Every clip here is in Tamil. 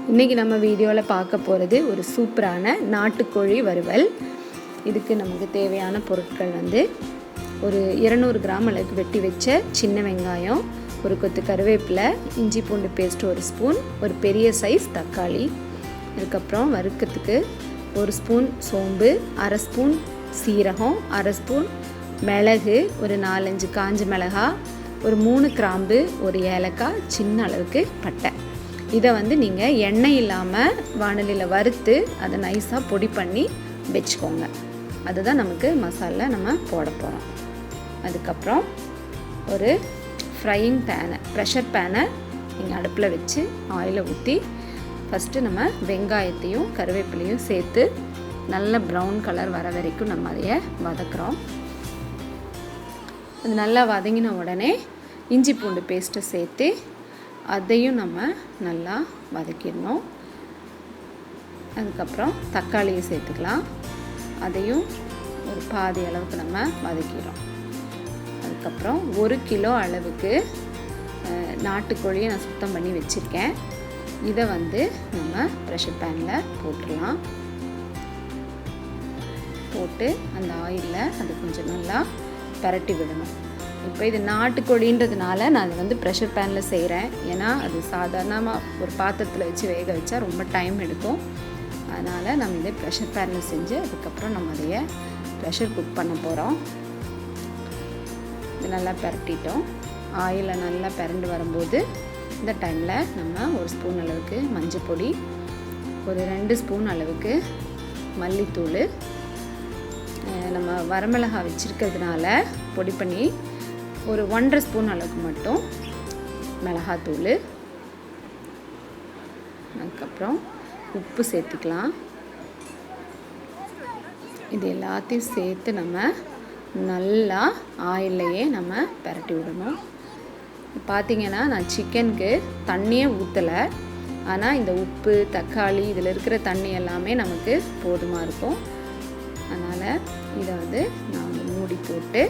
இன்றைக்கி நம்ம வீடியோவில் பார்க்க போகிறது ஒரு சூப்பரான நாட்டுக்கோழி வறுவல். இதுக்கு நமக்கு தேவையான பொருட்கள் ஒரு 200 கிராம் அளவுக்கு வெட்டி வச்ச சின்ன வெங்காயம், ஒரு கொத்து கருவேப்பிலை, இஞ்சி பூண்டு பேஸ்ட் 1 ஸ்பூன், ஒரு பெரிய சைஸ் தக்காளி. அதுக்கப்புறம் வறுக்கிறதுக்கு 1 ஸ்பூன் சோம்பு, 1/2 ஸ்பூன் சீரகம், 1/2 ஸ்பூன் மிளகு, ஒரு 4-5 காஞ்ச மிளகாய், ஒரு 3 கிராம்பு, ஒரு ஏலக்காய், சின்ன அளவுக்கு பட்டை. இதை நீங்கள் எண்ணெய் இல்லாமல் வாணலியில் வறுத்து அதை நைஸாக பொடி பண்ணி வச்சுக்கோங்க. அதுதான் நமக்கு மசாலா நம்ம போட போகிறோம். அதுக்கப்புறம் ஒரு ஃப்ரையிங் பேனை, ப்ரெஷர் பேனை நீங்கள் அடுப்பில் வச்சு ஆயிலை ஊற்றி ஃபஸ்ட்டு நம்ம வெங்காயத்தையும் கருவேப்பிலையும் சேர்த்து நல்ல ப்ரௌன் கலர் வர வரைக்கும் நம்ம அதையை வதக்குறோம். அது நல்லா வதங்கின உடனே இஞ்சி பூண்டு பேஸ்ட்டை சேர்த்து அதையும் நம்ம நல்லா வதக்கிடணும். அதுக்கப்புறம் தக்காளியை சேர்த்துக்கலாம். அதையும் ஒரு பாதி அளவுக்கு நம்ம வதக்கிடுறோம். அதுக்கப்புறம் 1 கிலோ அளவுக்கு நாட்டுக்கோழியை நான் சுத்தம் பண்ணி வச்சுருக்கேன். இதை நம்ம ப்ரெஷர் பேனில் போட்டுடலாம். போட்டு அந்த ஆயிலில் அது கொஞ்சம் நல்லா பரட்டி விடணும். இப்போ இது நாட்டுக்கோழின்றதுனால நான் அது ப்ரெஷர் பேனில் செய்கிறேன். ஏன்னா அது சாதாரணமாக ஒரு பாத்திரத்தில் வச்சு வேக வச்சா ரொம்ப டைம் எடுக்கும். அதனால் நம்ம இதை ப்ரெஷர் பேனில் செஞ்சு அதுக்கப்புறம் நம்ம அதையை ப்ரெஷர் குக் பண்ண போகிறோம். இது நல்லா பரட்டிட்டோம். ஆயிலில் நல்லா பரண்டு வரும்போது இந்த டைமில் நம்ம 1 ஸ்பூன் அளவுக்கு மஞ்சள் பொடி, ஒரு 2 ஸ்பூன் அளவுக்கு மல்லித்தூள், நம்ம வரமிளகாய் வச்சுருக்கிறதுனால பொடி பண்ணி ஒரு 1.5 ஸ்பூன் அளவுக்கு மட்டும் மிளகாத்தூள், அதுக்கப்புறம் உப்பு சேர்த்துக்கலாம். இது எல்லாத்தையும் சேர்த்து நம்ம நல்லா ஆயிலையே நம்ம பரட்டி விடணும். பார்த்திங்கன்னா நான் சிக்கனுக்கு தண்ணியே ஊற்றலை. ஆனால் இந்த உப்பு, தக்காளி, இதில் இருக்கிற தண்ணி எல்லாமே நமக்கு போதுமாக இருக்கும். அதனால் இதை நான் மூடி போட்டு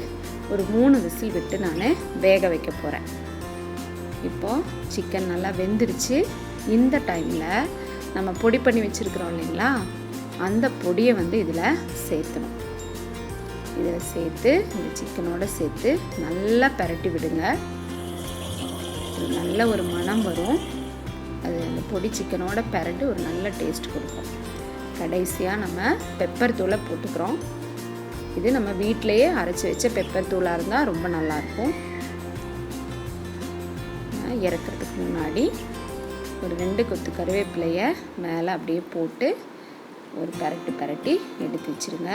ஒரு 3 விசில் விட்டு நான் வேக வைக்க போகிறேன். இப்போது சிக்கன் நல்லா வெந்துருச்சு. இந்த டைமில் நம்ம பொடி பண்ணி வச்சுருக்குறோம் இல்லைங்களா, அந்த பொடியை இதில் சேர்த்தணும். இதில் சேர்த்து இந்த சிக்கனோடு சேர்த்து நல்லா பரட்டி விடுங்க. நல்ல ஒரு மணம் வரும். அது அந்த பொடி சிக்கனோட பரட்டி ஒரு நல்ல டேஸ்ட் கொடுக்கும். கடைசியாக நம்ம பெப்பர் தூளை போட்டுக்கிறோம். இது நம்ம வீட்டிலையே அரைச்சி வச்ச பெப்பர் தூளாக இருந்தால் ரொம்ப நல்லாயிருக்கும். இறக்கிறதுக்கு முன்னாடி ஒரு 2 கொத்து கருவேப்பிலையை மேலே அப்படியே போட்டு ஒரு பரட்டி எடுத்து வச்சுருங்க.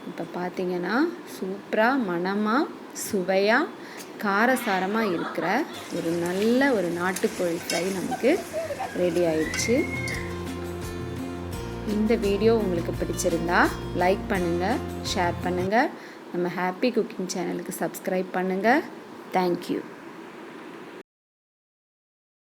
இப்போ பார்த்திங்கன்னா சூப்பராக மணமாக சுவையாக காரசாரமாக இருக்கிற ஒரு நல்ல ஒரு நாட்டுக்கோழி ஃப்ரை நமக்கு ரெடி ஆயிடுச்சு. இந்த வீடியோ உங்களுக்கு பிடிச்சிருந்தா லைக் பண்ணுங்கள், ஷேர் பண்ணுங்கள். நம்ம ஹாப்பி குக்கிங் சேனலுக்கு சப்ஸ்கிரைப் பண்ணுங்கள். தேங்க்யூ.